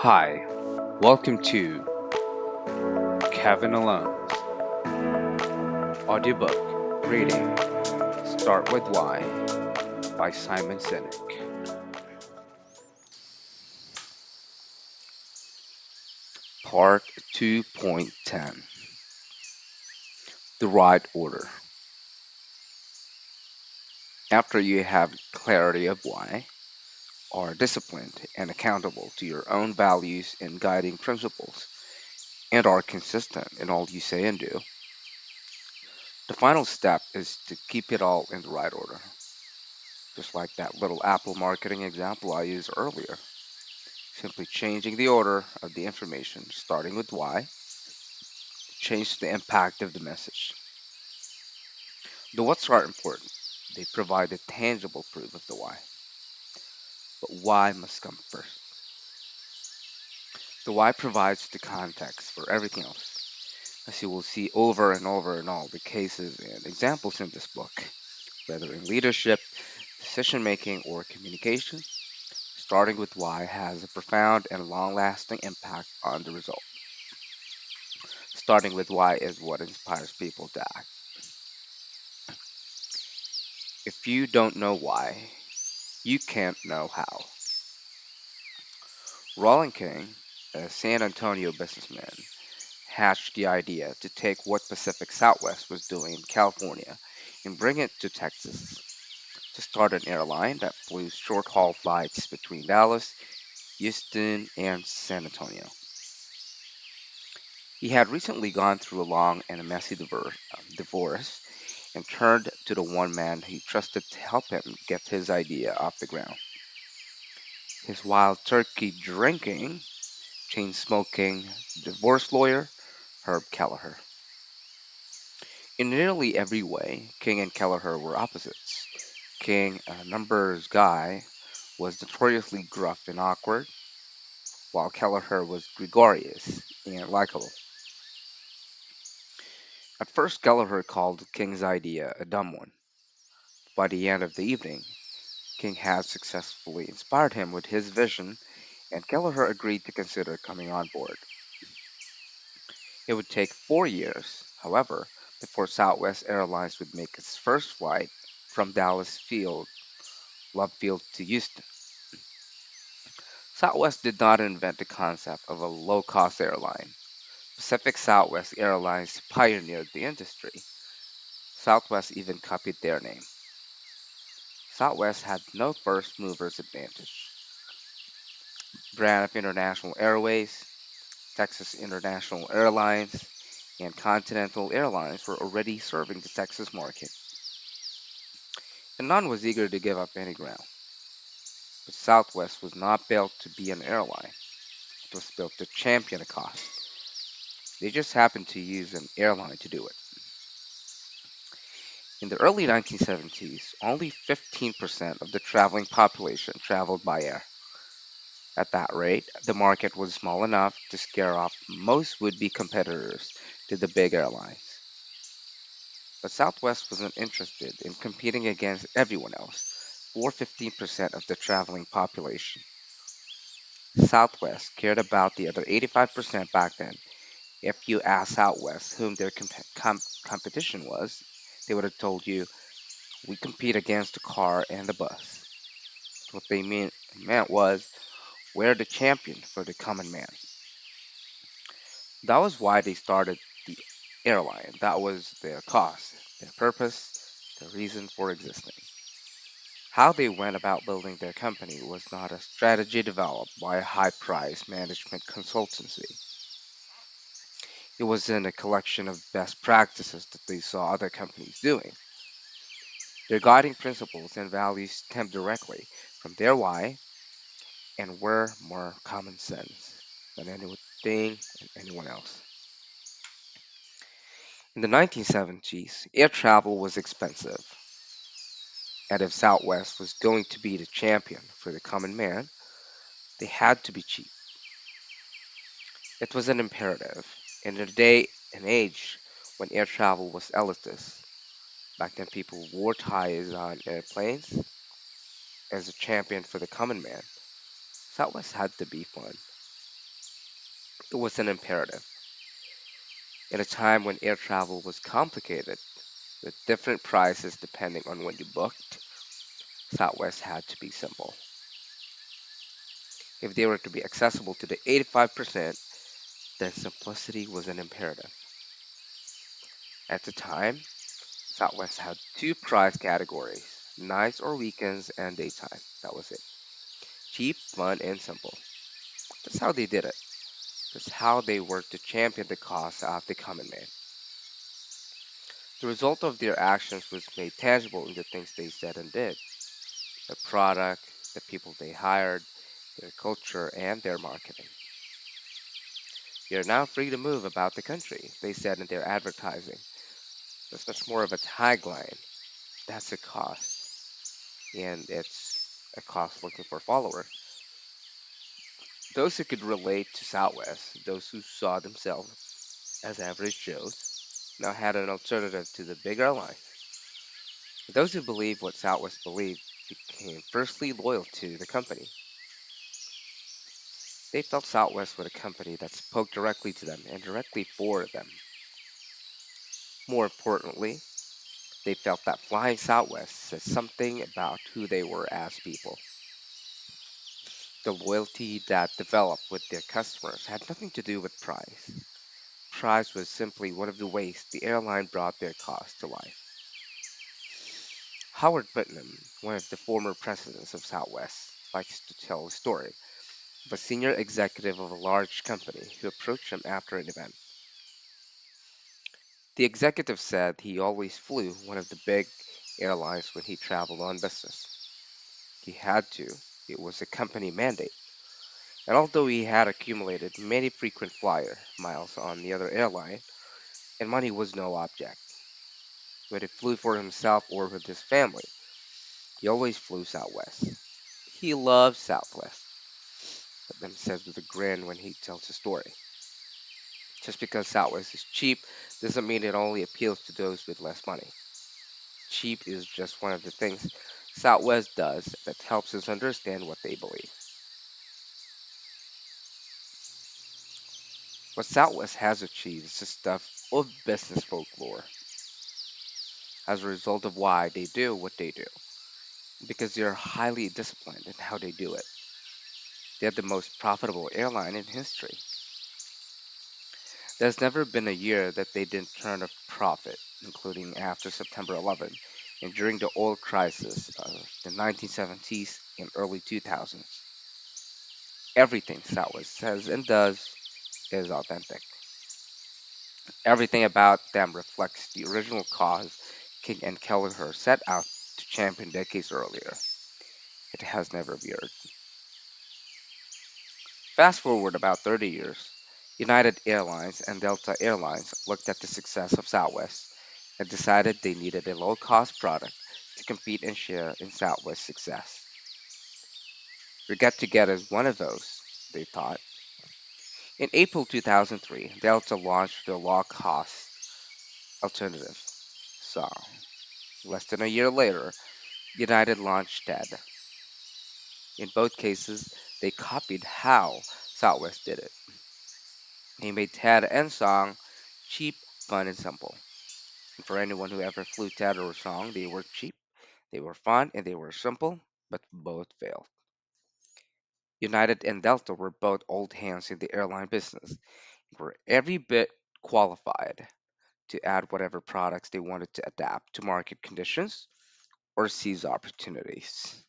Hi, welcome to Kevin Alone's audiobook reading Start With Why by Simon Sinek. Part 2.10 The Right Order. After you have clarity of why, are disciplined and accountable to your own values and guiding principles, and are consistent in all you say and do, the final step is to keep it all in the right order. Just like that little Apple marketing example I used earlier. Simply changing the order of the information, starting with why, change the impact of the message. The what's are important. They provide the tangible proof of the why. But why must come first. The why provides the context for everything else, as you will see over and over in all the cases and examples in this book, whether in leadership, decision making, or communication. Starting with why has a profound and long lasting impact on the result. Starting with why is what inspires people to act. If you don't know why, you can't know how. Roland King, a San Antonio businessman, hatched the idea to take what Pacific Southwest was doing in California and bring it to Texas to start an airline that flew short haul flights between Dallas, Houston, and San Antonio. He had recently gone through a long and messy divorce and turned to the one man he trusted to help him get his idea off the ground. His wild turkey drinking, chain smoking divorce lawyer, Herb Kelleher. In nearly every way, King and Kelleher were opposites. King, a numbers guy, was notoriously gruff and awkward, while Kelleher was gregarious and likable. At first, Kelleher called King's idea a dumb one. By the end of the evening, King had successfully inspired him with his vision, and Kelleher agreed to consider coming on board. It would take 4 years, however, before Southwest Airlines would make its first flight from Love Field to Houston. Southwest did not invent the concept of a low cost airline. Pacific Southwest Airlines pioneered the industry. Southwest even copied their name. Southwest had no first mover's advantage. Brand of International Airways, Texas International Airlines, and Continental Airlines were already serving the Texas market, and none was eager to give up any ground. But Southwest was not built to be an airline. It was built to champion a cause. They just happened to use an airline to do it. In the early 1970s, only 15% of the traveling population traveled by air. At that rate, the market was small enough to scare off most would-be competitors to the big airlines. But Southwest wasn't interested in competing against everyone else, or 15% of the traveling population. Southwest cared about the other 85% back then. If you asked Southwest whom their competition was, they would have told you, we compete against the car and the bus. What they meant was, we're the champion for the common man. That was why they started the airline. That was their cause, their purpose, their reason for existing. How they went about building their company was not a strategy developed by a high priced management consultancy. It was in a collection of best practices that they saw other companies doing. Their guiding principles and values stemmed directly from their why and were more common sense than anything and anyone else. In the 1970s, air travel was expensive, and if Southwest was going to be the champion for the common man, they had to be cheap. It was an imperative. In a day and age when air travel was elitist, back then people wore ties on airplanes as a champion for the common man. Southwest had to be fun. It was an imperative. In a time when air travel was complicated, with different prices depending on when you booked, Southwest had to be simple. If they were to be accessible to the 85%, then simplicity was an imperative. At the time, Southwest had two price categories: nights or weekends and daytime. That was it. Cheap, fun, and simple. That's how they did it. That's how they worked to champion the cause of the common man. The result of their actions was made tangible in the things they said and did: their product, the people they hired, their culture, and their marketing. You're now free to move about the country, they said in their advertising. That's much more of a tagline. That's a cost. And it's a cost looking for followers. Those who could relate to Southwest, those who saw themselves as average Joes, now had an alternative to the big airlines. Those who believed what Southwest believed became firstly loyal to the company. They felt Southwest was a company that spoke directly to them and directly for them. More importantly, they felt that flying Southwest says something about who they were as people. The loyalty that developed with their customers had nothing to do with price. Price was simply one of the ways the airline brought their cause to life. Howard Putnam, one of the former presidents of Southwest, likes to tell a story of a senior executive of a large company who approached him after an event. The executive said he always flew one of the big airlines when he traveled on business. He had to, it was a company mandate. And although he had accumulated many frequent flyer miles on the other airline, and money was no object, whether he flew for himself or with his family, he always flew Southwest. He loves Southwest, Putnam says with a grin when he tells the story. Just because Southwest is cheap doesn't mean it only appeals to those with less money. Cheap is just one of the things Southwest does that helps us understand what they believe. What Southwest has achieved is the stuff of business folklore as a result of why they do what they do, because they are highly disciplined in how they do it. They're the most profitable airline in history. There's never been a year that they didn't turn a profit, including after September 11 and during the oil crisis of the 1970s and early 2000s. Everything Southwest says and does is authentic. Everything about them reflects the original cause King and Kelleher set out to champion decades earlier. It has never veered. Fast forward about 30 years, United Airlines and Delta Airlines looked at the success of Southwest and decided they needed a low cost product to compete and share in Southwest's success. We got to get as one of those, they thought. In April 2003, Delta launched their low cost alternative, Song. Less than a year later, United launched TED. In both cases, they copied how Southwest did it. They made TED and Song cheap, fun, and simple. And for anyone who ever flew TED or Song, they were cheap, they were fun, and they were simple, but both failed. United and Delta were both old hands in the airline business, were every bit qualified to add whatever products they wanted to adapt to market conditions or seize opportunities.